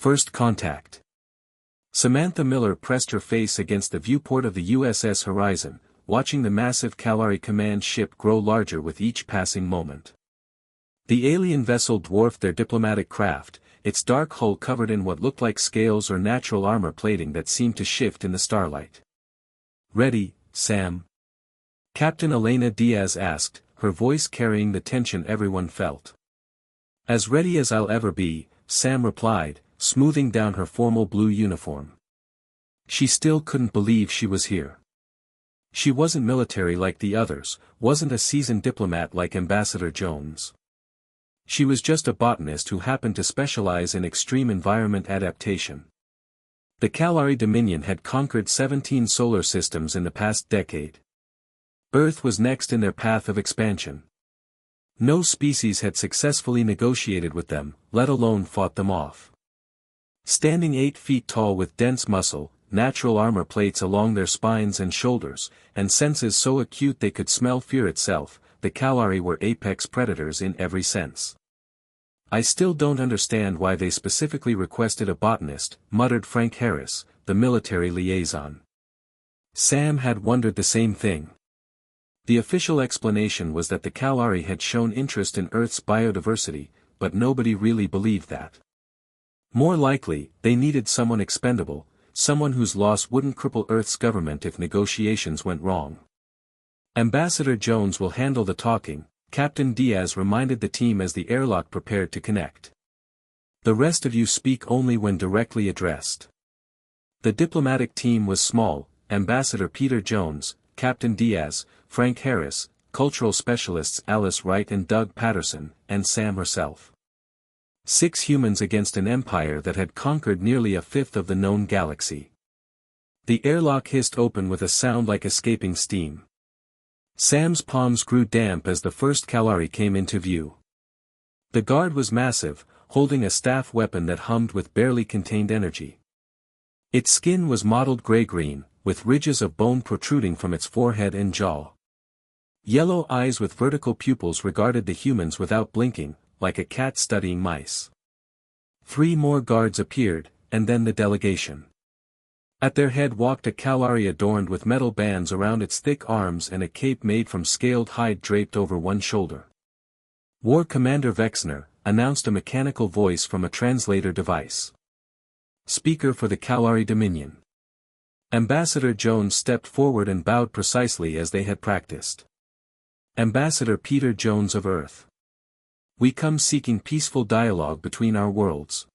First contact. Samantha Miller pressed her face against the viewport of the USS Horizon, watching the massive Kalari command ship grow larger with each passing moment. The alien vessel dwarfed their diplomatic craft, its dark hull covered in what looked like scales or natural armor plating that seemed to shift in the starlight. "Ready, Sam?" Captain Elena Diaz asked, her voice carrying the tension everyone felt. "As ready as I'll ever be," Sam replied, smoothing down her formal blue uniform. She still couldn't believe she was here. She wasn't military like the others, wasn't a seasoned diplomat like Ambassador Jones. She was just a botanist who happened to specialize in extreme environment adaptation. The Kalari Dominion had conquered 17 solar systems in the past decade. Earth was next in their path of expansion. No species had successfully negotiated with them, let alone fought them off. Standing 8 feet tall with dense muscle, natural armor plates along their spines and shoulders, and senses so acute they could smell fear itself, the Kalari were apex predators in every sense. "I still don't understand why they specifically requested a botanist," muttered Frank Harris, the military liaison. Sam had wondered the same thing. The official explanation was that the Kalari had shown interest in Earth's biodiversity, but nobody really believed that. More likely, they needed someone expendable, someone whose loss wouldn't cripple Earth's government if negotiations went wrong. "Ambassador Jones will handle the talking," Captain Diaz reminded the team as the airlock prepared to connect. "The rest of you speak only when directly addressed." The diplomatic team was small: Ambassador Peter Jones, Captain Diaz, Frank Harris, cultural specialists Alice Wright and Doug Patterson, and Sam herself. 6 humans against an empire that had conquered nearly a fifth of the known galaxy. The airlock hissed open with a sound like escaping steam. Sam's palms grew damp as the first Kalari came into view. The guard was massive, holding a staff weapon that hummed with barely contained energy. Its skin was mottled gray-green, with ridges of bone protruding from its forehead and jaw. Yellow eyes with vertical pupils regarded the humans without blinking, like a cat studying mice. 3 more guards appeared, and then the delegation. At their head walked a Kalari adorned with metal bands around its thick arms and a cape made from scaled hide draped over one shoulder. "War Commander Vexner," announced a mechanical voice from a translator device. "Speaker for the Kalari Dominion." Ambassador Jones stepped forward and bowed precisely as they had practiced. "Ambassador Peter Jones of Earth. We come seeking peaceful dialogue between our worlds."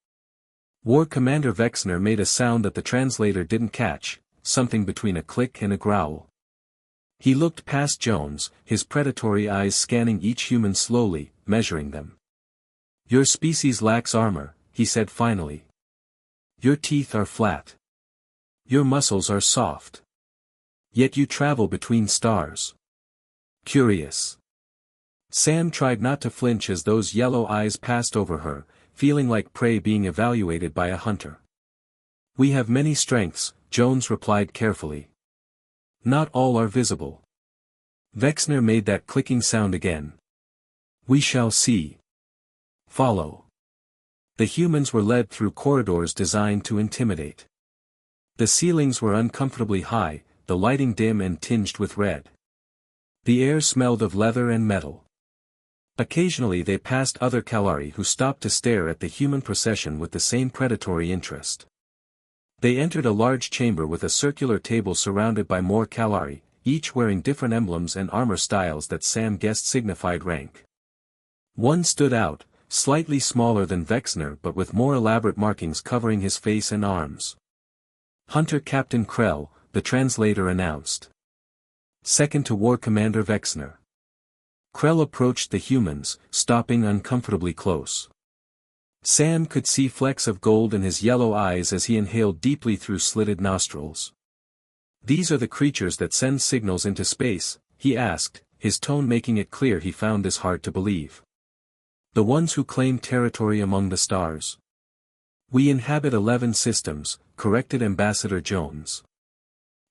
War Commander Vexner made a sound that the translator didn't catch, something between a click and a growl. He looked past Jones, his predatory eyes scanning each human slowly, measuring them. "Your species lacks armor," he said finally. "Your teeth are flat. Your muscles are soft. Yet you travel between stars. Curious." Sam tried not to flinch as those yellow eyes passed over her, feeling like prey being evaluated by a hunter. "We have many strengths," Jones replied carefully. "Not all are visible." Vexner made that clicking sound again. "We shall see. Follow." The humans were led through corridors designed to intimidate. The ceilings were uncomfortably high, the lighting dim and tinged with red. The air smelled of leather and metal. Occasionally they passed other Kalari who stopped to stare at the human procession with the same predatory interest. They entered a large chamber with a circular table surrounded by more Kalari, each wearing different emblems and armor styles that Sam guessed signified rank. One stood out, slightly smaller than Vexner but with more elaborate markings covering his face and arms. "Hunter Captain Krell," the translator announced. "Second to War Commander Vexner." Krell approached the humans, stopping uncomfortably close. Sam could see flecks of gold in his yellow eyes as he inhaled deeply through slitted nostrils. "These are the creatures that send signals into space?" he asked, his tone making it clear he found this hard to believe. "The ones who claim territory among the stars." "We inhabit 11 systems," corrected Ambassador Jones.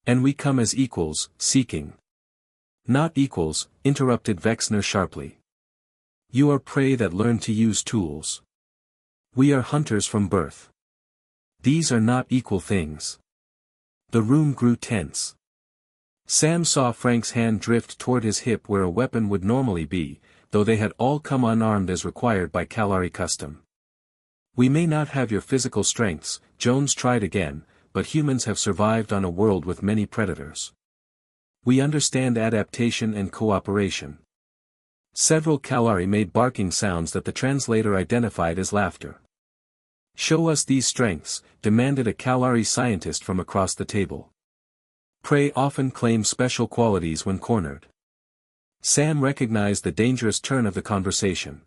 "And we come as equals, seeking." "Not equals," interrupted Vexner sharply. "You are prey that learn to use tools. We are hunters from birth. These are not equal things. The room grew tense. Sam saw Frank's hand drift toward his hip where a weapon would normally be, though they had all come unarmed as required by Kalari custom. We may not have your physical strengths, Jones tried again, but humans have survived on a world with many predators. We understand adaptation and cooperation. Several Kalari made barking sounds that the translator identified as laughter. Show us these strengths, demanded a Kalari scientist from across the table. Prey often claim special qualities when cornered. Sam recognized the dangerous turn of the conversation.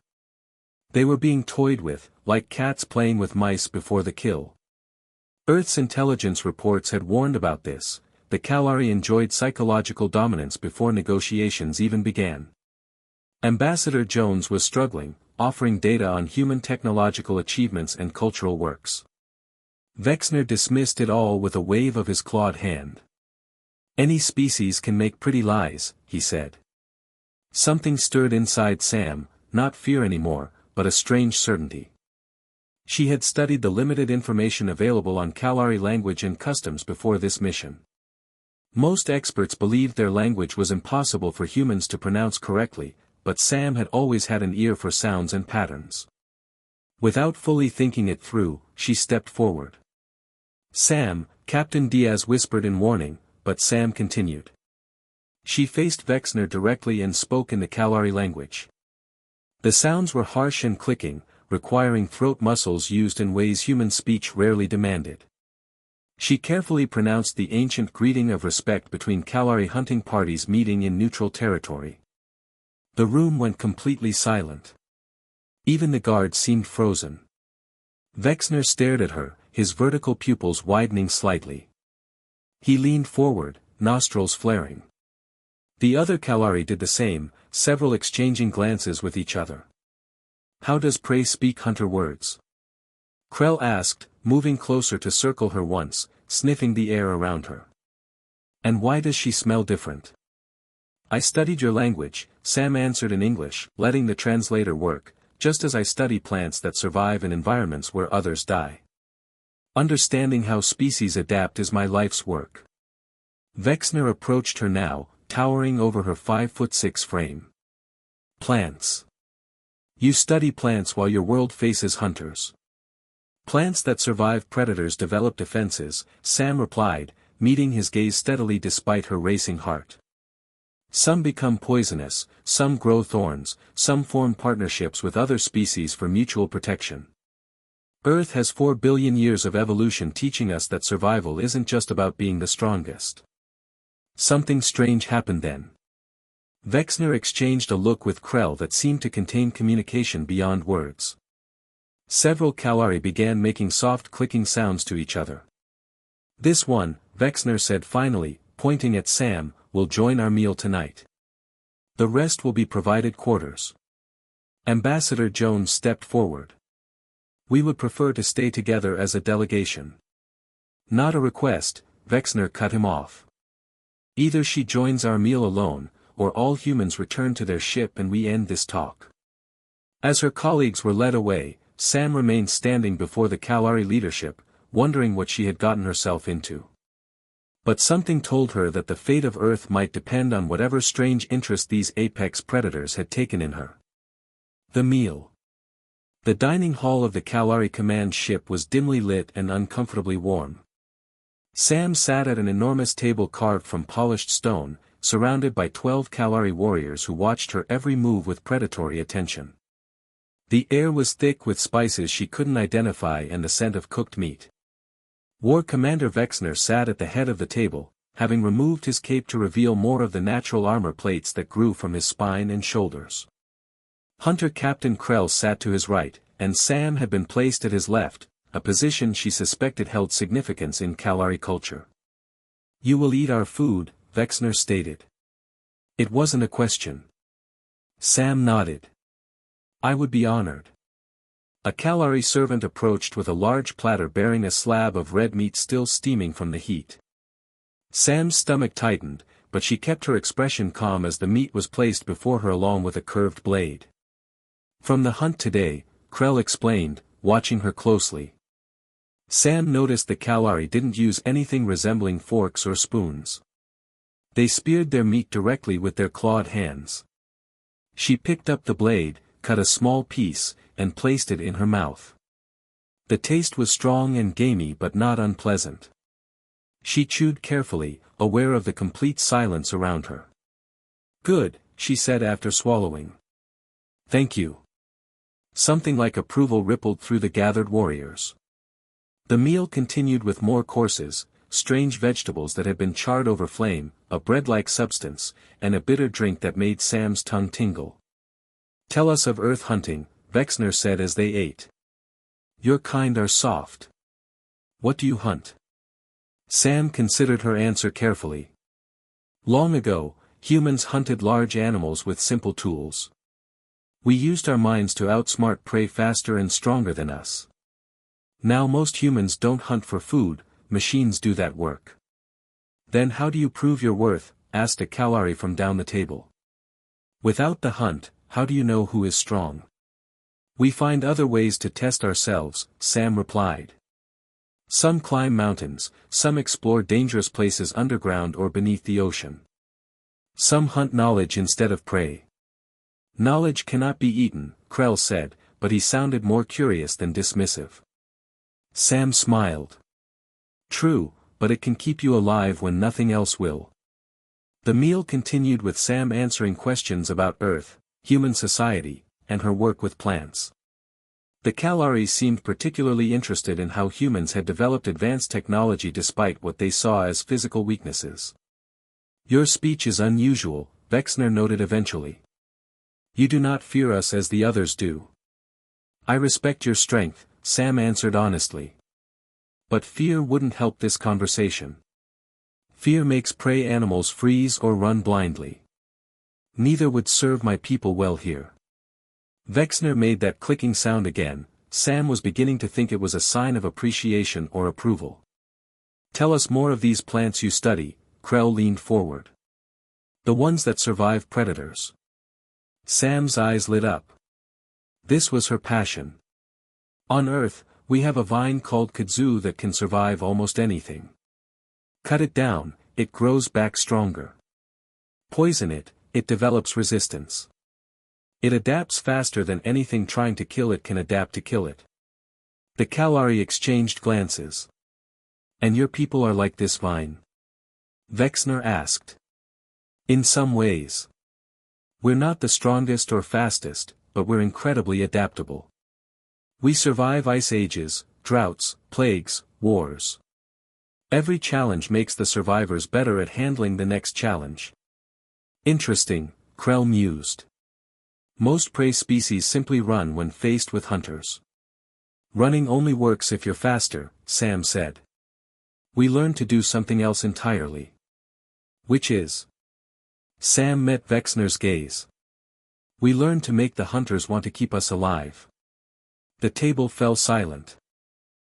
They were being toyed with, like cats playing with mice before the kill. Earth's intelligence reports had warned about this. The Kalari enjoyed psychological dominance before negotiations even began. Ambassador Jones was struggling, offering data on human technological achievements and cultural works. Vexner dismissed it all with a wave of his clawed hand. Any species can make pretty lies, he said. Something stirred inside Sam, not fear anymore, but a strange certainty. She had studied the limited information available on Kalari language and customs before this mission. Most experts believed their language was impossible for humans to pronounce correctly, but Sam had always had an ear for sounds and patterns. Without fully thinking it through, she stepped forward. Sam, Captain Diaz whispered in warning, but Sam continued. She faced Vexner directly and spoke in the Kalari language. The sounds were harsh and clicking, requiring throat muscles used in ways human speech rarely demanded. She carefully pronounced the ancient greeting of respect between Kalari hunting parties meeting in neutral territory. The room went completely silent. Even the guards seemed frozen. Vexner stared at her, his vertical pupils widening slightly. He leaned forward, nostrils flaring. The other Kalari did the same, several exchanging glances with each other. How does Prey speak hunter words? Krell asked, moving closer to circle her once, sniffing the air around her. And why does she smell different? I studied your language, Sam answered in English, letting the translator work, just as I study plants that survive in environments where others die. Understanding how species adapt is my life's work. Vexner approached her now, towering over her 5'6" frame. Plants. You study plants while your world faces hunters. Plants that survive predators develop defenses, Sam replied, meeting his gaze steadily despite her racing heart. Some become poisonous, some grow thorns, some form partnerships with other species for mutual protection. Earth has 4 billion years of evolution teaching us that survival isn't just about being the strongest. Something strange happened then. Vexner exchanged a look with Krell that seemed to contain communication beyond words. Several Kalari began making soft clicking sounds to each other. This one, Vexner said finally, pointing at Sam, will join our meal tonight. The rest will be provided quarters. Ambassador Jones stepped forward. We would prefer to stay together as a delegation. Not a request, Vexner cut him off. Either she joins our meal alone, or all humans return to their ship and we end this talk. As her colleagues were led away, Sam remained standing before the Kalari leadership, wondering what she had gotten herself into. But something told her that the fate of Earth might depend on whatever strange interest these apex predators had taken in her. The meal. The dining hall of the Kalari command ship was dimly lit and uncomfortably warm. Sam sat at an enormous table carved from polished stone, surrounded by 12 Kalari warriors who watched her every move with predatory attention. The air was thick with spices she couldn't identify and the scent of cooked meat. War Commander Vexner sat at the head of the table, having removed his cape to reveal more of the natural armor plates that grew from his spine and shoulders. Hunter Captain Krell sat to his right, and Sam had been placed at his left, a position she suspected held significance in Kalari culture. You will eat our food, Vexner stated. It wasn't a question. Sam nodded. I would be honored. A Kalari servant approached with a large platter bearing a slab of red meat still steaming from the heat. Sam's stomach tightened, but she kept her expression calm as the meat was placed before her along with a curved blade. From the hunt today, Krell explained, watching her closely. Sam noticed the Kalari didn't use anything resembling forks or spoons. They speared their meat directly with their clawed hands. She picked up the blade, cut a small piece, and placed it in her mouth. The taste was strong and gamey but not unpleasant. She chewed carefully, aware of the complete silence around her. "Good," she said after swallowing. "Thank you." Something like approval rippled through the gathered warriors. The meal continued with more courses, strange vegetables that had been charred over flame, a bread-like substance, and a bitter drink that made Sam's tongue tingle. "Tell us of earth hunting," Vexner said as they ate. "Your kind are soft. What do you hunt?" Sam considered her answer carefully. "Long ago, humans hunted large animals with simple tools. We used our minds to outsmart prey faster and stronger than us. Now most humans don't hunt for food, machines do that work." "Then how do you prove your worth?" asked a Kalari from down the table. "Without the hunt, how do you know who is strong?" "We find other ways to test ourselves," Sam replied. "Some climb mountains, some explore dangerous places underground or beneath the ocean. Some hunt knowledge instead of prey." "Knowledge cannot be eaten," Krell said, but he sounded more curious than dismissive. Sam smiled. "True, but it can keep you alive when nothing else will." The meal continued with Sam answering questions about Earth, human society, and her work with plants. The Kalari seemed particularly interested in how humans had developed advanced technology despite what they saw as physical weaknesses. "Your speech is unusual," Vexner noted eventually. "You do not fear us as the others do." "I respect your strength," Sam answered honestly. "But fear wouldn't help this conversation. Fear makes prey animals freeze or run blindly. Neither would serve my people well here." Vexner made that clicking sound again. Sam was beginning to think it was a sign of appreciation or approval. "Tell us more of these plants you study," Krell leaned forward. "The ones that survive predators." Sam's eyes lit up. This was her passion. "On Earth, we have a vine called kudzu that can survive almost anything. Cut it down, it grows back stronger. Poison it, it develops resistance. It adapts faster than anything trying to kill it can adapt to kill it." The Kalari exchanged glances. "And your people are like this vine?" Vexner asked. "In some ways. We're not the strongest or fastest, but we're incredibly adaptable. We survive ice ages, droughts, plagues, wars. Every challenge makes the survivors better at handling the next challenge." "Interesting," Krell mused. "Most prey species simply run when faced with hunters. Running only works if you're faster," Sam said. "We learn to do something else entirely." "Which is?" Sam met Vexner's gaze. "We learn to make the hunters want to keep us alive." The table fell silent.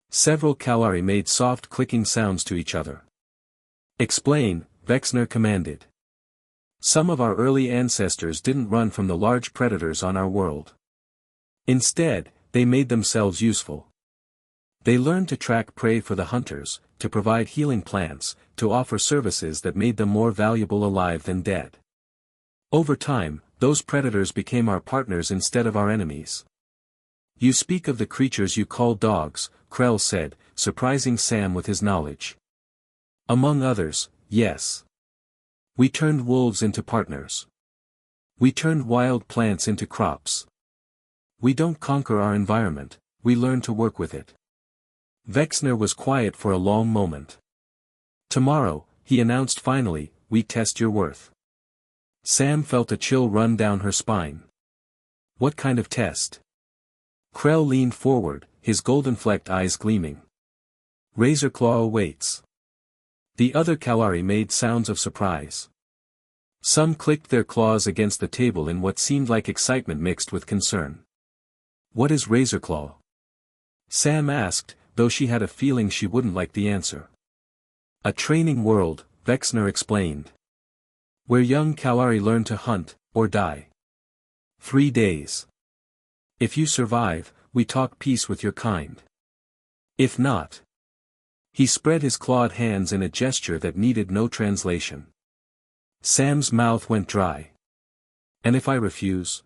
Several Kalari made soft clicking sounds to each other. "Explain," Vexner commanded. "Some of our early ancestors didn't run from the large predators on our world. Instead, they made themselves useful. They learned to track prey for the hunters, to provide healing plants, to offer services that made them more valuable alive than dead. Over time, those predators became our partners instead of our enemies." "You speak of the creatures you call dogs," Krell said, surprising Sam with his knowledge. "Among others, yes. We turned wolves into partners. We turned wild plants into crops. We don't conquer our environment, we learn to work with it." Vexner was quiet for a long moment. "Tomorrow," he announced finally, "we test your worth." Sam felt a chill run down her spine. "What kind of test?" Krell leaned forward, his golden-flecked eyes gleaming. "Razerclaw awaits." The other Kalari made sounds of surprise. Some clicked their claws against the table in what seemed like excitement mixed with concern. "What is Razerclaw?" Sam asked, though she had a feeling she wouldn't like the answer. "A training world," Vexner explained. "Where young Kalari learn to hunt, or die. 3 days. If you survive, we talk peace with your kind. If not, He spread his clawed hands in a gesture that needed no translation. Sam's mouth went dry. And if I refuse?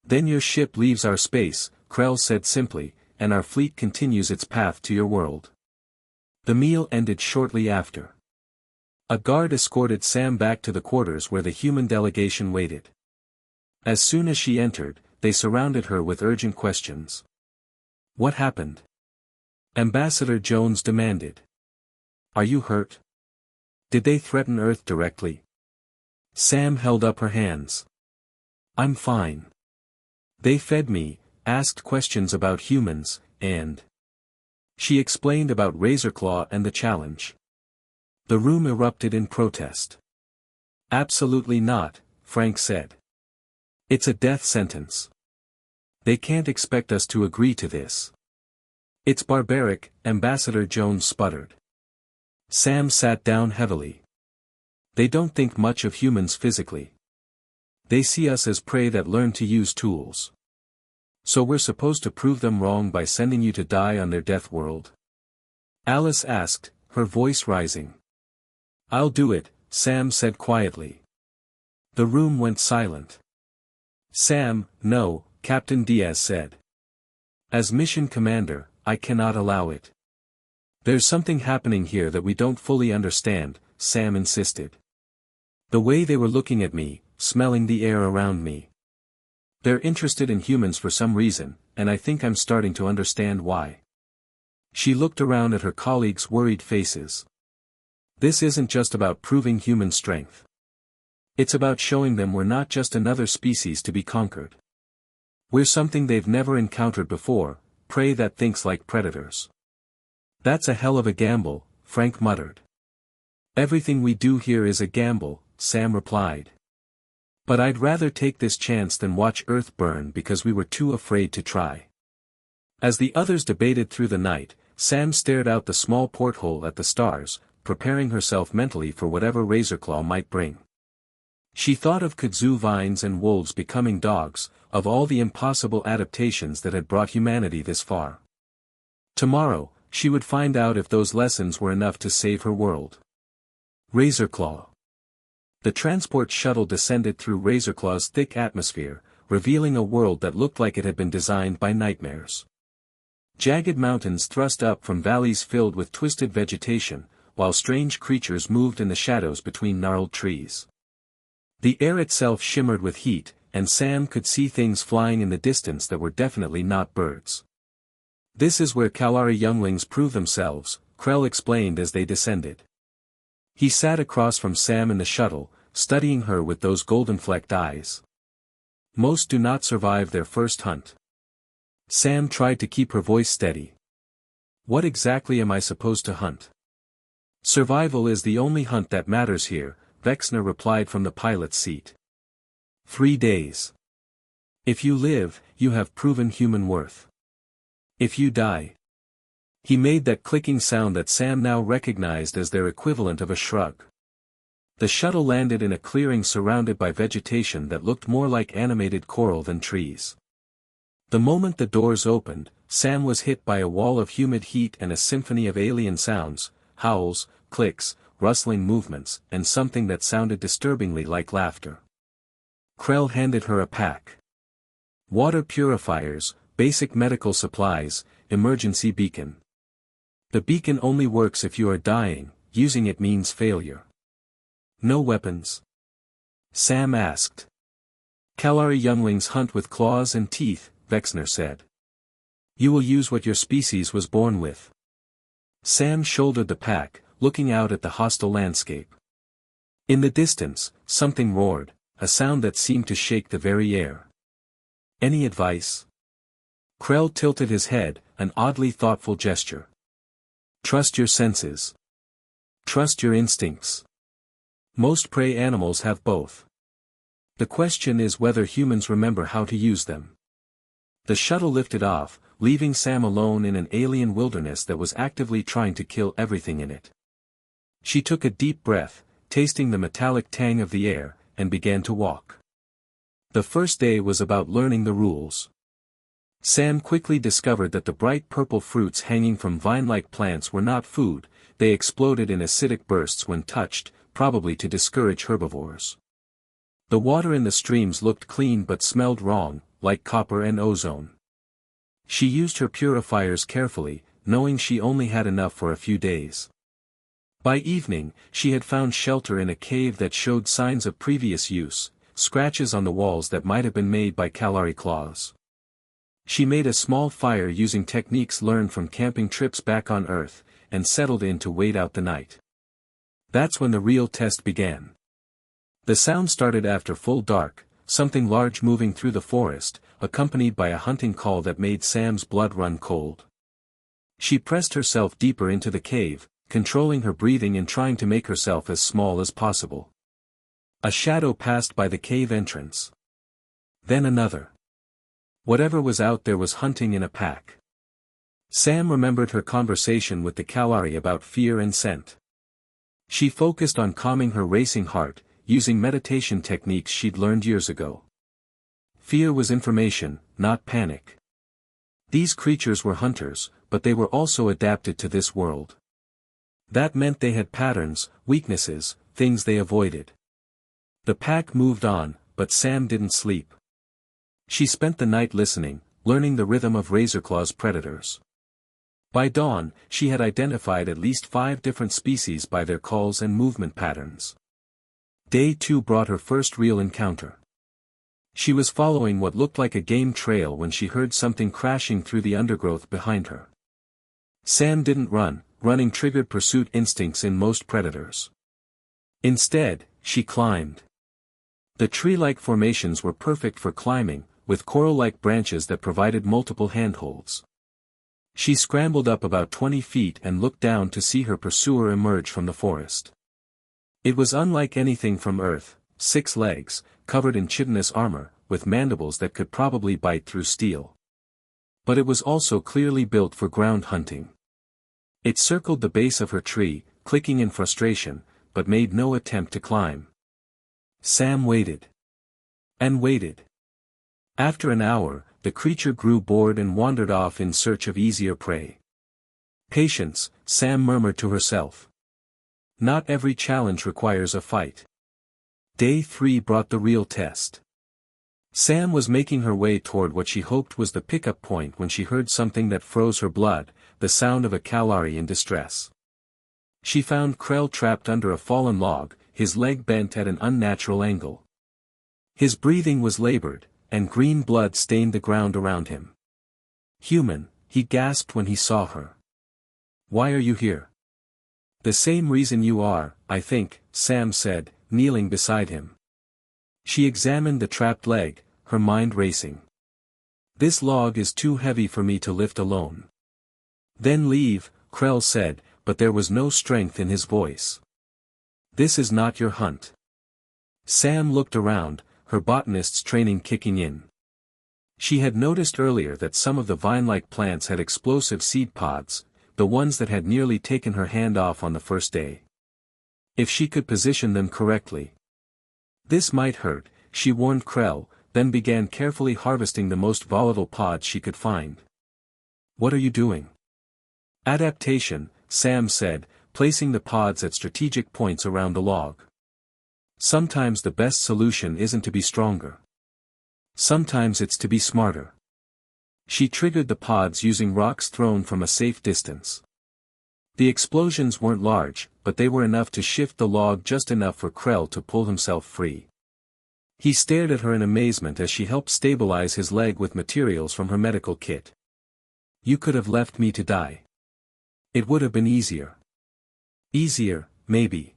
Then your ship leaves our space, Krell said simply, and our fleet continues its path to your world. The meal ended shortly after. A guard escorted Sam back to the quarters where the human delegation waited. As soon as she entered, they surrounded her with urgent questions. What happened? Ambassador Jones demanded. Are you hurt? Did they threaten Earth directly? Sam held up her hands. I'm fine. They fed me, asked questions about humans, and... She explained about Razerclaw and the challenge. The room erupted in protest. Absolutely not, Frank said. It's a death sentence. They can't expect us to agree to this. It's barbaric, Ambassador Jones sputtered. Sam sat down heavily. They don't think much of humans physically. They see us as prey that learn to use tools. So we're supposed to prove them wrong by sending you to die on their death world? Alice asked, her voice rising. I'll do it, Sam said quietly. The room went silent. Sam, no, Captain Diaz said. As mission commander, I cannot allow it. There's something happening here that we don't fully understand, Sam insisted. The way they were looking at me, smelling the air around me. They're interested in humans for some reason, and I think I'm starting to understand why. She looked around at her colleagues' worried faces. This isn't just about proving human strength. It's about showing them we're not just another species to be conquered. We're something they've never encountered before, prey that thinks like predators. That's a hell of a gamble, Frank muttered. Everything we do here is a gamble, Sam replied. But I'd rather take this chance than watch Earth burn because we were too afraid to try. As the others debated through the night, Sam stared out the small porthole at the stars, preparing herself mentally for whatever Razerclaw might bring. She thought of kudzu vines and wolves becoming dogs, of all the impossible adaptations that had brought humanity this far. Tomorrow, she would find out if those lessons were enough to save her world. Razerclaw. The transport shuttle descended through Razerclaw's thick atmosphere, revealing a world that looked like it had been designed by nightmares. Jagged mountains thrust up from valleys filled with twisted vegetation, while strange creatures moved in the shadows between gnarled trees. The air itself shimmered with heat, and Sam could see things flying in the distance that were definitely not birds. This is where Kalari younglings prove themselves, Krell explained as they descended. He sat across from Sam in the shuttle, studying her with those golden-flecked eyes. Most do not survive their first hunt. Sam tried to keep her voice steady. What exactly am I supposed to hunt? Survival is the only hunt that matters here, Vexner replied from the pilot's seat. 3 days. If you live, you have proven human worth. If you die. He made that clicking sound that Sam now recognized as their equivalent of a shrug. The shuttle landed in a clearing surrounded by vegetation that looked more like animated coral than trees. The moment the doors opened, Sam was hit by a wall of humid heat and a symphony of alien sounds, howls, clicks, rustling movements, and something that sounded disturbingly like laughter. Krell handed her a pack. Water purifiers, basic medical supplies, emergency beacon. The beacon only works if you are dying, using it means failure. No weapons? Sam asked. Kalari younglings hunt with claws and teeth, Vexner said. You will use what your species was born with. Sam shouldered the pack, looking out at the hostile landscape. In the distance, something roared, a sound that seemed to shake the very air. Any advice? Krell tilted his head, an oddly thoughtful gesture. Trust your senses. Trust your instincts. Most prey animals have both. The question is whether humans remember how to use them. The shuttle lifted off, leaving Sam alone in an alien wilderness that was actively trying to kill everything in it. She took a deep breath, tasting the metallic tang of the air, and began to walk. The first day was about learning the rules. Sam quickly discovered that the bright purple fruits hanging from vine-like plants were not food, they exploded in acidic bursts when touched, probably to discourage herbivores. The water in the streams looked clean but smelled wrong, like copper and ozone. She used her purifiers carefully, knowing she only had enough for a few days. By evening, she had found shelter in a cave that showed signs of previous use, scratches on the walls that might have been made by Kalari claws. She made a small fire using techniques learned from camping trips back on Earth, and settled in to wait out the night. That's when the real test began. The sound started after full dark, something large moving through the forest, accompanied by a hunting call that made Sam's blood run cold. She pressed herself deeper into the cave, controlling her breathing and trying to make herself as small as possible. A shadow passed by the cave entrance. Then another. Whatever was out there was hunting in a pack. Sam remembered her conversation with the Kalari about fear and scent. She focused on calming her racing heart, using meditation techniques she'd learned years ago. Fear was information, not panic. These creatures were hunters, but they were also adapted to this world. That meant they had patterns, weaknesses, things they avoided. The pack moved on, but Sam didn't sleep. She spent the night listening, learning the rhythm of Razerclaw's predators. By dawn, she had identified at least 5 different species by their calls and movement patterns. Day 2 brought her first real encounter. She was following what looked like a game trail when she heard something crashing through the undergrowth behind her. Sam didn't run, running triggered pursuit instincts in most predators. Instead, she climbed. The tree-like formations were perfect for climbing, with coral-like branches that provided multiple handholds. She scrambled up about 20 feet and looked down to see her pursuer emerge from the forest. It was unlike anything from Earth, 6 legs, covered in chitinous armor, with mandibles that could probably bite through steel. But it was also clearly built for ground hunting. It circled the base of her tree, clicking in frustration, but made no attempt to climb. Sam waited. And waited. After an hour, the creature grew bored and wandered off in search of easier prey. Patience, Sam murmured to herself. Not every challenge requires a fight. Day 3 brought the real test. Sam was making her way toward what she hoped was the pickup point when she heard something that froze her blood, the sound of a Kalari in distress. She found Krell trapped under a fallen log, his leg bent at an unnatural angle. His breathing was labored, and green blood stained the ground around him. Human, he gasped when he saw her. Why are you here? The same reason you are, I think, Sam said, kneeling beside him. She examined the trapped leg, her mind racing. This log is too heavy for me to lift alone. Then leave, Krell said, but there was no strength in his voice. This is not your hunt. Sam looked around, her botanist's training kicking in. She had noticed earlier that some of the vine-like plants had explosive seed pods, the ones that had nearly taken her hand off on the first day. If she could position them correctly. This might hurt, she warned Krell, then began carefully harvesting the most volatile pods she could find. What are you doing? Adaptation, Sam said, placing the pods at strategic points around the log. Sometimes the best solution isn't to be stronger. Sometimes it's to be smarter. She triggered the pods using rocks thrown from a safe distance. The explosions weren't large, but they were enough to shift the log just enough for Krell to pull himself free. He stared at her in amazement as she helped stabilize his leg with materials from her medical kit. You could have left me to die. It would have been easier. Easier, maybe.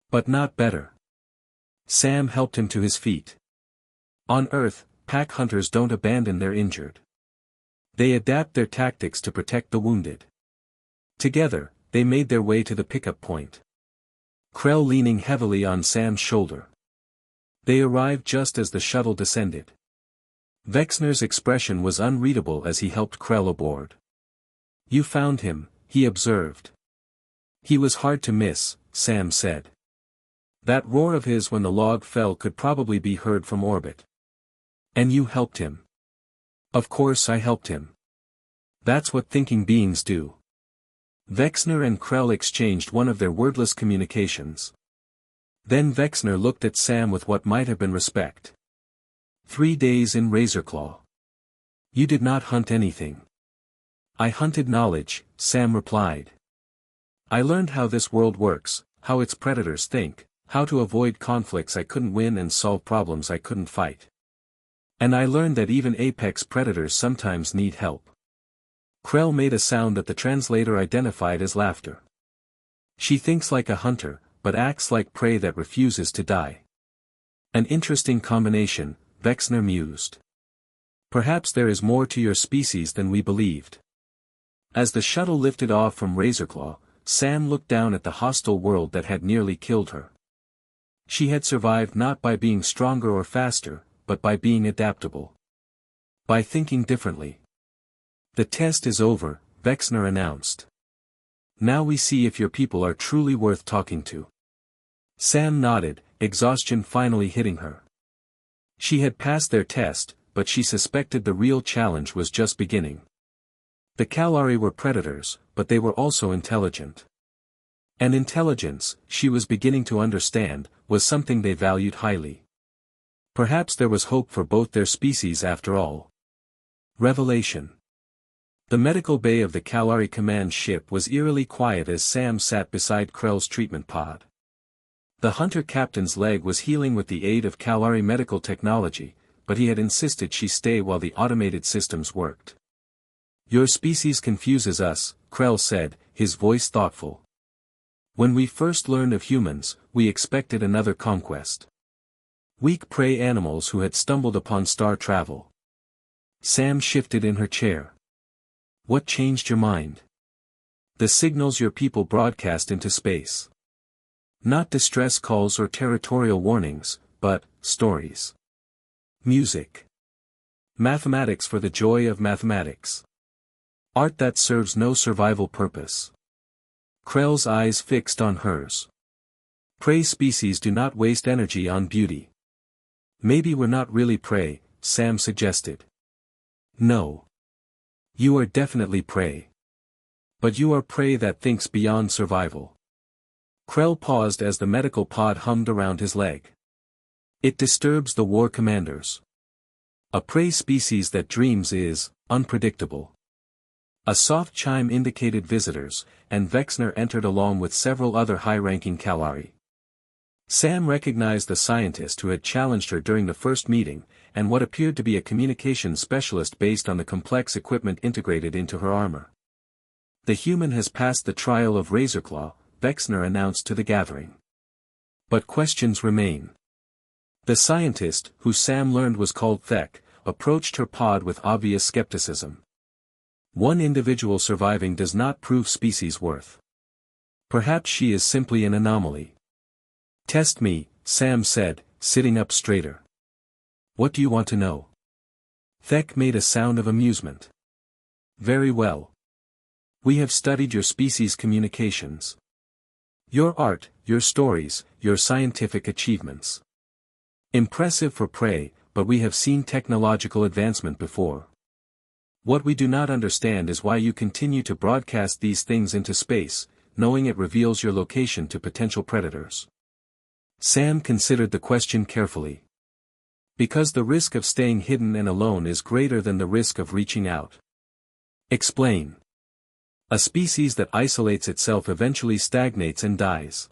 But not better. Sam helped him to his feet. On Earth, pack hunters don't abandon their injured. They adapt their tactics to protect the wounded. Together, they made their way to the pickup point. Krell leaning heavily on Sam's shoulder. They arrived just as the shuttle descended. Vexner's expression was unreadable as he helped Krell aboard. You found him, he observed. He was hard to miss, Sam said. That roar of his when the log fell could probably be heard from orbit. And you helped him. Of course I helped him. That's what thinking beings do. Vexner and Krell exchanged one of their wordless communications. Then Vexner looked at Sam with what might have been respect. 3 days in Razerclaw. You did not hunt anything. I hunted knowledge, Sam replied. I learned how this world works, how its predators think, how to avoid conflicts I couldn't win and solve problems I couldn't fight. And I learned that even apex predators sometimes need help. Krell made a sound that the translator identified as laughter. She thinks like a hunter, but acts like prey that refuses to die. An interesting combination, Vexner mused. Perhaps there is more to your species than we believed. As the shuttle lifted off from Razerclaw, Sam looked down at the hostile world that had nearly killed her. She had survived not by being stronger or faster, but by being adaptable. By thinking differently. The test is over, Vexner announced. Now we see if your people are truly worth talking to. Sam nodded, exhaustion finally hitting her. She had passed their test, but she suspected the real challenge was just beginning. The Kalari were predators, but they were also intelligent. And intelligence, she was beginning to understand, was something they valued highly. Perhaps there was hope for both their species after all. Revelation. The medical bay of the Kalari command ship was eerily quiet as Sam sat beside Krell's treatment pod. The hunter captain's leg was healing with the aid of Kalari medical technology, but he had insisted she stay while the automated systems worked. Your species confuses us, Krell said, his voice thoughtful. When we first learned of humans, we expected another conquest. Weak prey animals who had stumbled upon star travel. Sam shifted in her chair. What changed your mind? The signals your people broadcast into space. Not distress calls or territorial warnings, but stories. Music. Mathematics for the joy of mathematics. Art that serves no survival purpose. Krell's eyes fixed on hers. Prey species do not waste energy on beauty. Maybe we're not really prey, Sam suggested. No. You are definitely prey. But you are prey that thinks beyond survival. Krell paused as the medical pod hummed around his leg. It disturbs the war commanders. A prey species that dreams is unpredictable. A soft chime indicated visitors, and Vexner entered along with several other high-ranking Kalari. Sam recognized the scientist who had challenged her during the first meeting, and what appeared to be a communications specialist based on the complex equipment integrated into her armor. The human has passed the trial of Razerclaw, Vexner announced to the gathering. But questions remain. The scientist, who Sam learned was called Thek, approached her pod with obvious skepticism. One individual surviving does not prove species worth. Perhaps she is simply an anomaly. Test me, Sam said, sitting up straighter. What do you want to know? Thek made a sound of amusement. Very well. We have studied your species' communications. Your art, your stories, your scientific achievements. Impressive for prey, but we have seen technological advancement before. What we do not understand is why you continue to broadcast these things into space, knowing it reveals your location to potential predators. Sam considered the question carefully. Because the risk of staying hidden and alone is greater than the risk of reaching out. Explain. A species that isolates itself eventually stagnates and dies.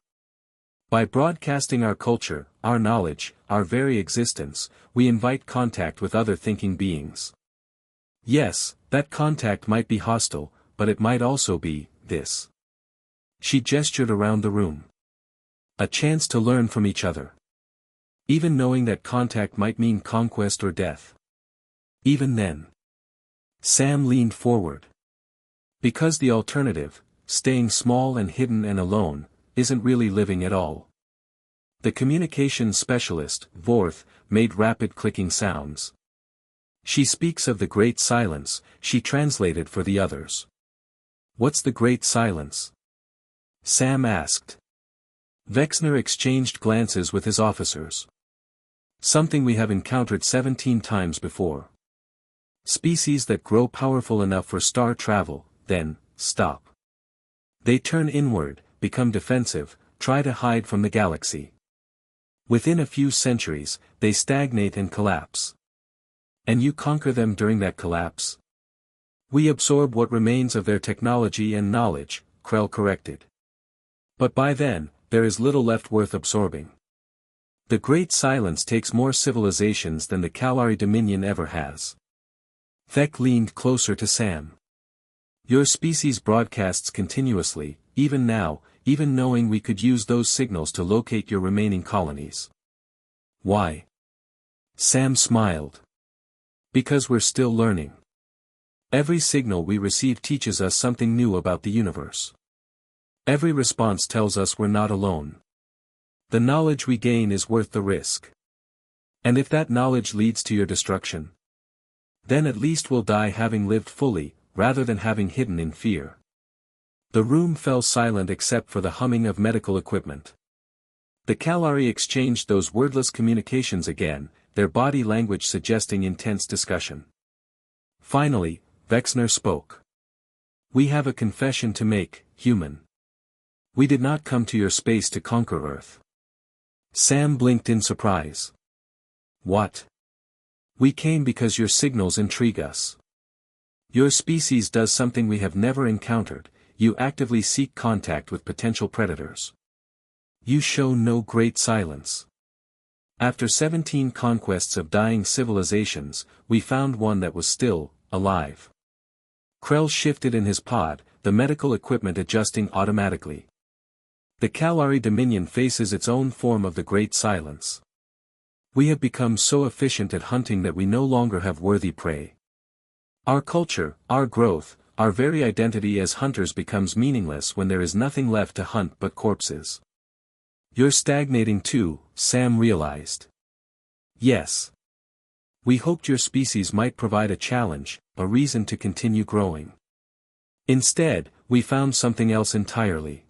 By broadcasting our culture, our knowledge, our very existence, we invite contact with other thinking beings. Yes, that contact might be hostile, but it might also be this. She gestured around the room. A chance to learn from each other. Even knowing that contact might mean conquest or death. Even then. Sam leaned forward. Because the alternative, staying small and hidden and alone, isn't really living at all. The communications specialist, Vorth, made rapid clicking sounds. She speaks of the great silence, she translated for the others. What's the great silence? Sam asked. Vexner exchanged glances with his officers. Something we have encountered 17 times before. Species that grow powerful enough for star travel, then, stop. They turn inward, become defensive, try to hide from the galaxy. Within a few centuries, they stagnate and collapse. And you conquer them during that collapse? We absorb what remains of their technology and knowledge, Krell corrected. But by then, there is little left worth absorbing. The Great Silence takes more civilizations than the Kalari Dominion ever has. Thek leaned closer to Sam. Your species broadcasts continuously, even now, even knowing we could use those signals to locate your remaining colonies. Why? Sam smiled. Because we're still learning. Every signal we receive teaches us something new about the universe. Every response tells us we're not alone. The knowledge we gain is worth the risk. And if that knowledge leads to your destruction, then at least we'll die having lived fully, rather than having hidden in fear. The room fell silent except for the humming of medical equipment. The Kalari exchanged those wordless communications again, their body language suggesting intense discussion. Finally, Vexner spoke. We have a confession to make, human. We did not come to your space to conquer Earth. Sam blinked in surprise. What? We came because your signals intrigue us. Your species does something we have never encountered, you actively seek contact with potential predators. You show no great silence. After 17 conquests of dying civilizations, we found one that was still alive. Krell shifted in his pod, the medical equipment adjusting automatically. The Kalari Dominion faces its own form of the Great Silence. We have become so efficient at hunting that we no longer have worthy prey. Our culture, our growth, our very identity as hunters becomes meaningless when there is nothing left to hunt but corpses. You're stagnating too, Sam realized. Yes. We hoped your species might provide a challenge, a reason to continue growing. Instead, we found something else entirely.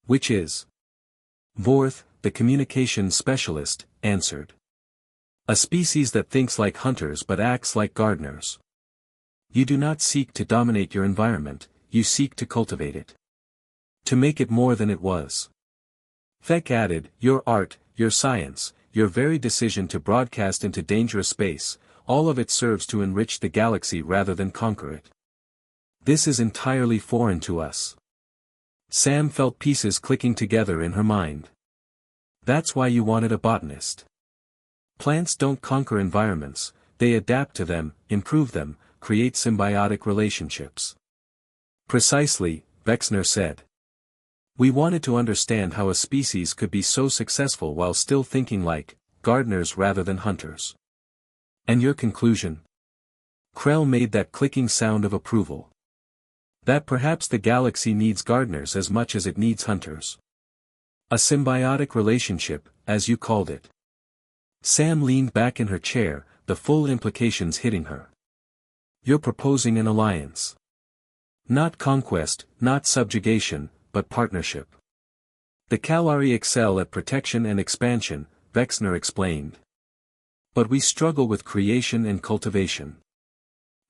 Which is? Vorth, the communications specialist, answered. A species that thinks like hunters but acts like gardeners. You do not seek to dominate your environment, you seek to cultivate it. To make it more than it was. Thek added, your art, your science, your very decision to broadcast into dangerous space, all of it serves to enrich the galaxy rather than conquer it. This is entirely foreign to us. Sam felt pieces clicking together in her mind. That's why you wanted a botanist. Plants don't conquer environments, they adapt to them, improve them, create symbiotic relationships. Precisely, Vexner said. We wanted to understand how a species could be so successful while still thinking like gardeners rather than hunters. And your conclusion? Krell made that clicking sound of approval. That perhaps the galaxy needs gardeners as much as it needs hunters. A symbiotic relationship, as you called it. Sam leaned back in her chair, the full implications hitting her. You're proposing an alliance. Not conquest, not subjugation, but partnership. The Kalari excel at protection and expansion, Vexner explained. But we struggle with creation and cultivation.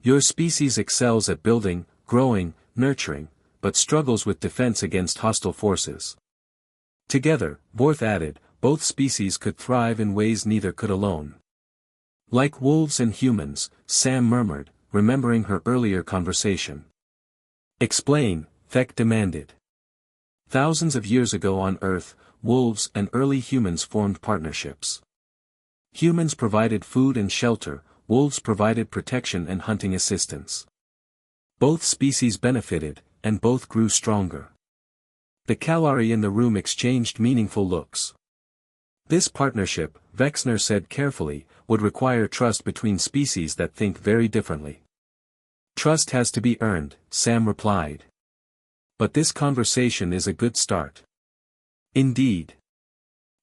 Your species excels at building, growing, nurturing, but struggles with defense against hostile forces. Together, Vorth added, both species could thrive in ways neither could alone. Like wolves and humans, Sam murmured, remembering her earlier conversation. Explain, Thek demanded. Thousands of years ago on Earth, wolves and early humans formed partnerships. Humans provided food and shelter, wolves provided protection and hunting assistance. Both species benefited, and both grew stronger. The Kalari in the room exchanged meaningful looks. This partnership, Vexner said carefully, would require trust between species that think very differently. Trust has to be earned, Sam replied. But this conversation is a good start. Indeed.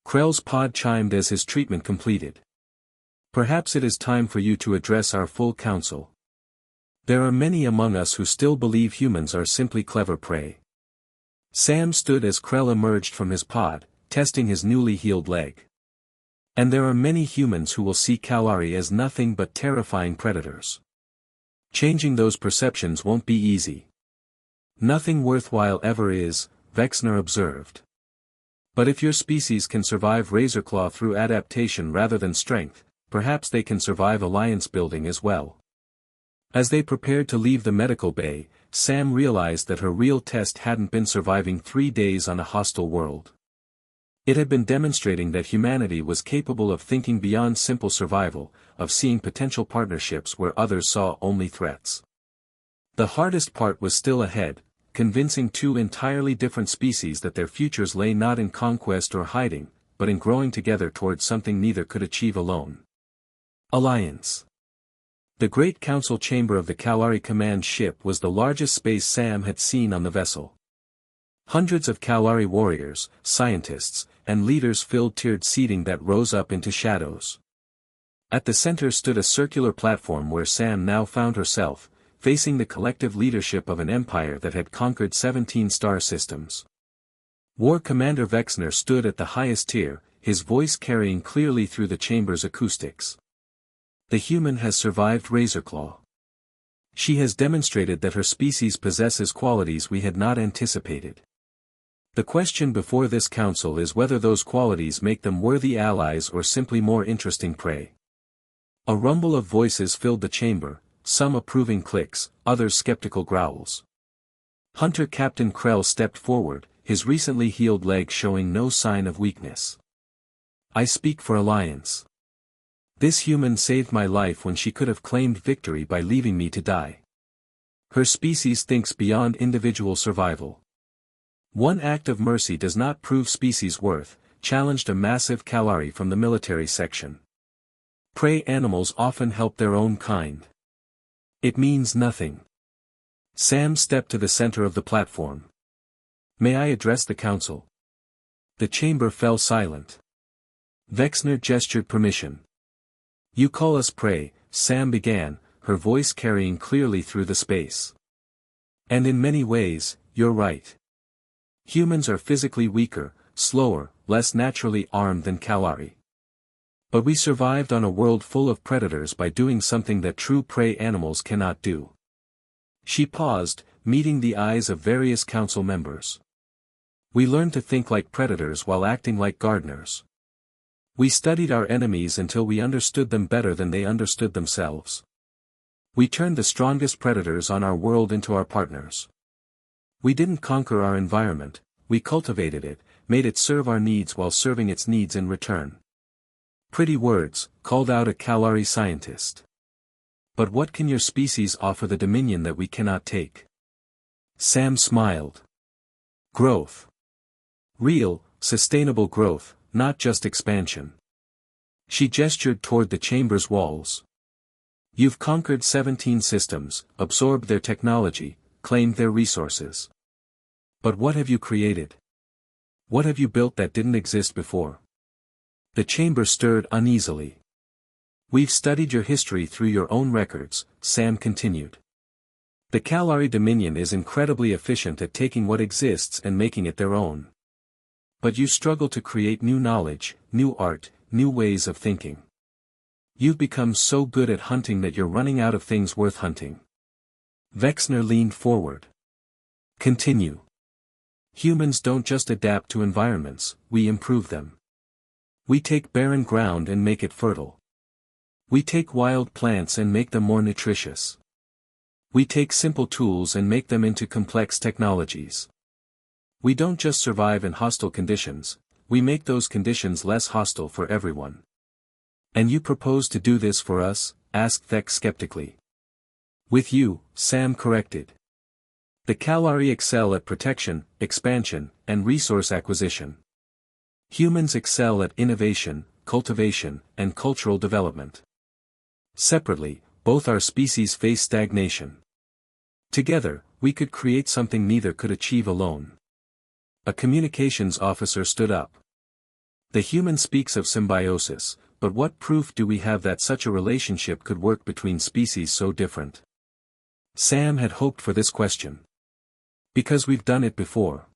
Krell's pod chimed as his treatment completed. Perhaps it is time for you to address our full council. There are many among us who still believe humans are simply clever prey. Sam stood as Krell emerged from his pod, testing his newly healed leg. And there are many humans who will see Kalari as nothing but terrifying predators. Changing those perceptions won't be easy. Nothing worthwhile ever is, Vexner observed. But if your species can survive Razerclaw through adaptation rather than strength, perhaps they can survive alliance building as well. As they prepared to leave the medical bay, Sam realized that her real test hadn't been surviving 3 days on a hostile world. It had been demonstrating that humanity was capable of thinking beyond simple survival, of seeing potential partnerships where others saw only threats. The hardest part was still ahead, convincing two entirely different species that their futures lay not in conquest or hiding, but in growing together towards something neither could achieve alone. Alliance. The Great Council chamber of the Kalari command ship was the largest space Sam had seen on the vessel. Hundreds of Kalari warriors, scientists, and leaders filled tiered seating that rose up into shadows. At the center stood a circular platform where Sam now found herself, facing the collective leadership of an empire that had conquered 17 star systems. War Commander Vexner stood at the highest tier, his voice carrying clearly through the chamber's acoustics. The human has survived Razerclaw. She has demonstrated that her species possesses qualities we had not anticipated. The question before this council is whether those qualities make them worthy allies or simply more interesting prey. A rumble of voices filled the chamber, some approving clicks, others skeptical growls. Hunter Captain Krell stepped forward, his recently healed leg showing no sign of weakness. I speak for alliance. This human saved my life when she could have claimed victory by leaving me to die. Her species thinks beyond individual survival. One act of mercy does not prove species worth, challenged a massive Kalari from the military section. Prey animals often help their own kind. It means nothing. Sam stepped to the center of the platform. May I address the council? The chamber fell silent. Vexner gestured permission. You call us prey, Sam began, her voice carrying clearly through the space. And in many ways, you're right. Humans are physically weaker, slower, less naturally armed than Kalari. But we survived on a world full of predators by doing something that true prey animals cannot do. She paused, meeting the eyes of various council members. We learned to think like predators while acting like gardeners. We studied our enemies until we understood them better than they understood themselves. We turned the strongest predators on our world into our partners. We didn't conquer our environment, we cultivated it, made it serve our needs while serving its needs in return. Pretty words, called out a Kalari scientist. But what can your species offer the Dominion that we cannot take? Sam smiled. Growth. Real, sustainable growth, not just expansion. She gestured toward the chamber's walls. You've conquered 17 systems, absorbed their technology, claimed their resources. But what have you created? What have you built that didn't exist before? The chamber stirred uneasily. We've studied your history through your own records, Sam continued. The Kalari Dominion is incredibly efficient at taking what exists and making it their own. But you struggle to create new knowledge, new art, new ways of thinking. You've become so good at hunting that you're running out of things worth hunting. Vexner leaned forward. Continue. Humans don't just adapt to environments, we improve them. We take barren ground and make it fertile. We take wild plants and make them more nutritious. We take simple tools and make them into complex technologies. We don't just survive in hostile conditions, we make those conditions less hostile for everyone. And you propose to do this for us? Asked Vex skeptically. With you, Sam corrected. The Kalari excel at protection, expansion, and resource acquisition. Humans excel at innovation, cultivation, and cultural development. Separately, both our species face stagnation. Together, we could create something neither could achieve alone. A communications officer stood up. The human speaks of symbiosis, but what proof do we have that such a relationship could work between species so different? Sam had hoped for this question. Because we've done it before.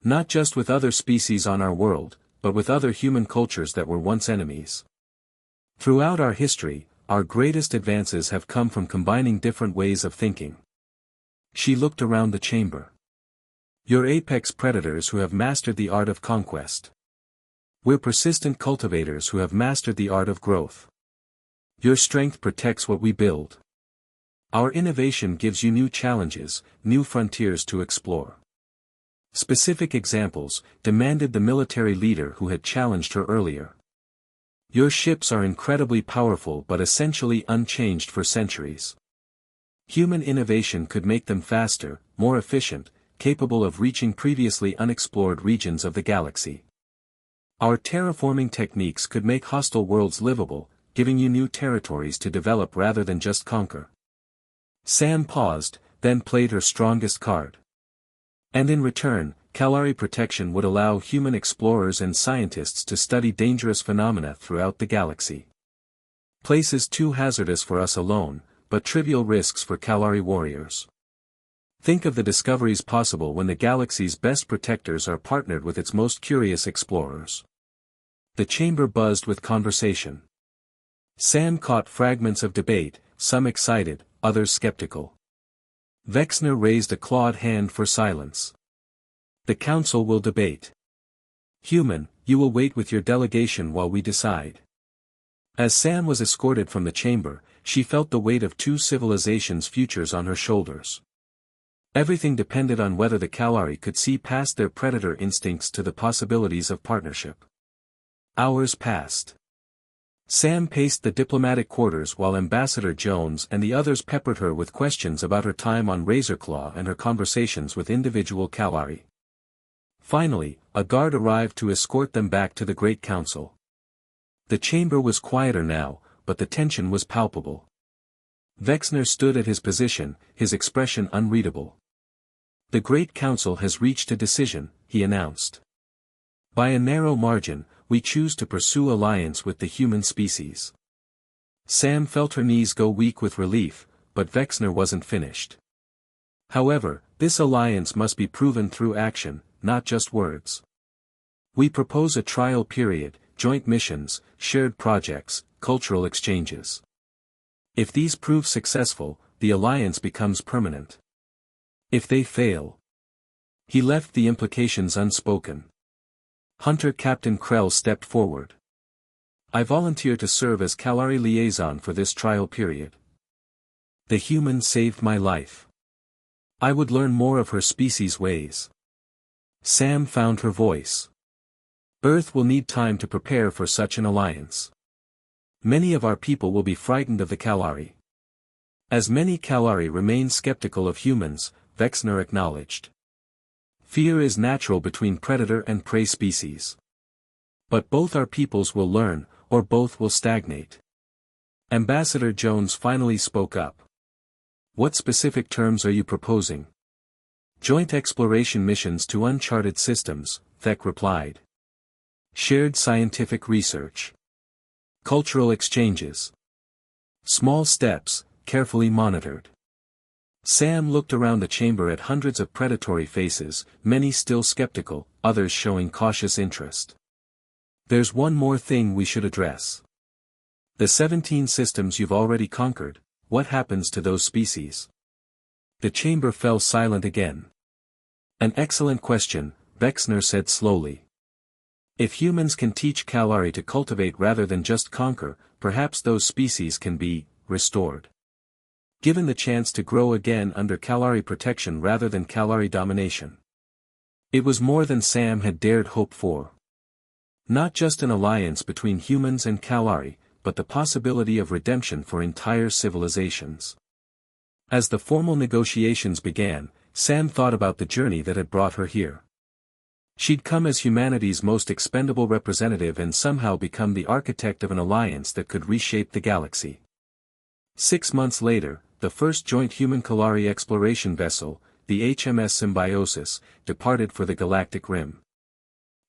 Not just with other species on our world, but with other human cultures that were once enemies. Throughout our history, our greatest advances have come from combining different ways of thinking. She looked around the chamber. You're apex predators who have mastered the art of conquest. We're persistent cultivators who have mastered the art of growth. Your strength protects what we build. Our innovation gives you new challenges, new frontiers to explore. Specific examples, demanded the military leader who had challenged her earlier. Your ships are incredibly powerful but essentially unchanged for centuries. Human innovation could make them faster, more efficient, capable of reaching previously unexplored regions of the galaxy. Our terraforming techniques could make hostile worlds livable, giving you new territories to develop rather than just conquer. Sam paused, then played her strongest card. And in return, Kalari protection would allow human explorers and scientists to study dangerous phenomena throughout the galaxy. Places too hazardous for us alone, but trivial risks for Kalari warriors. Think of the discoveries possible when the galaxy's best protectors are partnered with its most curious explorers. The chamber buzzed with conversation. Sam caught fragments of debate, some excited, others skeptical. Vexner raised a clawed hand for silence. The council will debate. Human, you will wait with your delegation while we decide. As Sam was escorted from the chamber, she felt the weight of two civilizations' futures on her shoulders. Everything depended on whether the Kalari could see past their predator instincts to the possibilities of partnership. Hours passed. Sam paced the diplomatic quarters while Ambassador Jones and the others peppered her with questions about her time on Razerclaw and her conversations with individual Kalari. Finally, a guard arrived to escort them back to the Great Council. The chamber was quieter now, but the tension was palpable. Vexner stood at his position, his expression unreadable. The Great Council has reached a decision, he announced. By a narrow margin, we choose to pursue alliance with the human species. Sam felt her knees go weak with relief, but Vexner wasn't finished. However, this alliance must be proven through action, not just words. We propose a trial period, joint missions, shared projects, cultural exchanges. If these prove successful, the alliance becomes permanent. If they fail. He left the implications unspoken. Hunter Captain Krell stepped forward. I volunteer to serve as Kalari liaison for this trial period. The human saved my life. I would learn more of her species' ways. Sam found her voice. Earth will need time to prepare for such an alliance. Many of our people will be frightened of the Kalari. As many Kalari remain skeptical of humans, Vexner acknowledged. Fear is natural between predator and prey species. But both our peoples will learn, or both will stagnate. Ambassador Jones finally spoke up. What specific terms are you proposing? Joint exploration missions to uncharted systems, Vec replied. Shared scientific research. Cultural exchanges. Small steps, carefully monitored. Sam looked around the chamber at hundreds of predatory faces, many still skeptical, others showing cautious interest. There's one more thing we should address. The 17 systems you've already conquered, what happens to those species? The chamber fell silent again. An excellent question, Vexner said slowly. If humans can teach Kalari to cultivate rather than just conquer, perhaps those species can be restored. Given the chance to grow again under Kalari protection rather than Kalari domination. It was more than Sam had dared hope for. Not just an alliance between humans and Kalari, but the possibility of redemption for entire civilizations. As the formal negotiations began, Sam thought about the journey that had brought her here. She'd come as humanity's most expendable representative and somehow become the architect of an alliance that could reshape the galaxy. 6 months later, the first joint human Kalari exploration vessel, the HMS Symbiosis, departed for the galactic rim.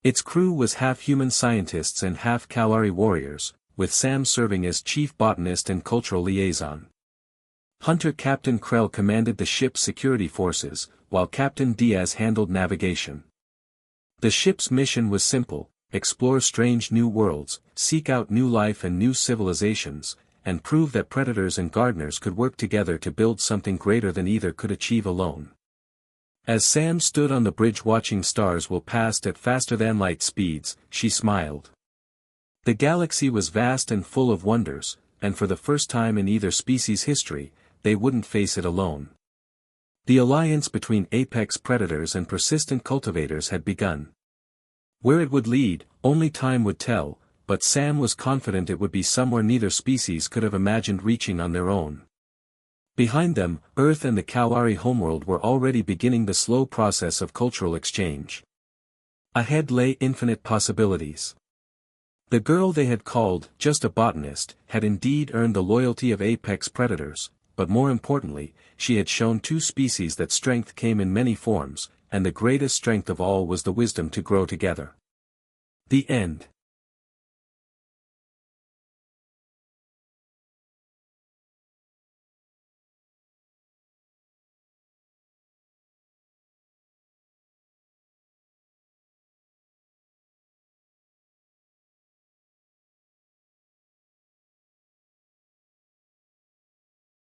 Its crew was half human scientists and half Kalari warriors, with Sam serving as chief botanist and cultural liaison. Hunter Captain Krell commanded the ship's security forces, while Captain Diaz handled navigation. The ship's mission was simple: explore strange new worlds, seek out new life and new civilizations, and prove that predators and gardeners could work together to build something greater than either could achieve alone. As Sam stood on the bridge watching stars whirl past at faster-than-light speeds, she smiled. The galaxy was vast and full of wonders, and for the first time in either species' history, they wouldn't face it alone. The alliance between apex predators and persistent cultivators had begun. Where it would lead, only time would tell, but Sam was confident it would be somewhere neither species could have imagined reaching on their own. Behind them, Earth and the Kalari homeworld were already beginning the slow process of cultural exchange. Ahead lay infinite possibilities. The girl they had called just a botanist had indeed earned the loyalty of apex predators, but more importantly, she had shown two species that strength came in many forms, and the greatest strength of all was the wisdom to grow together. The end.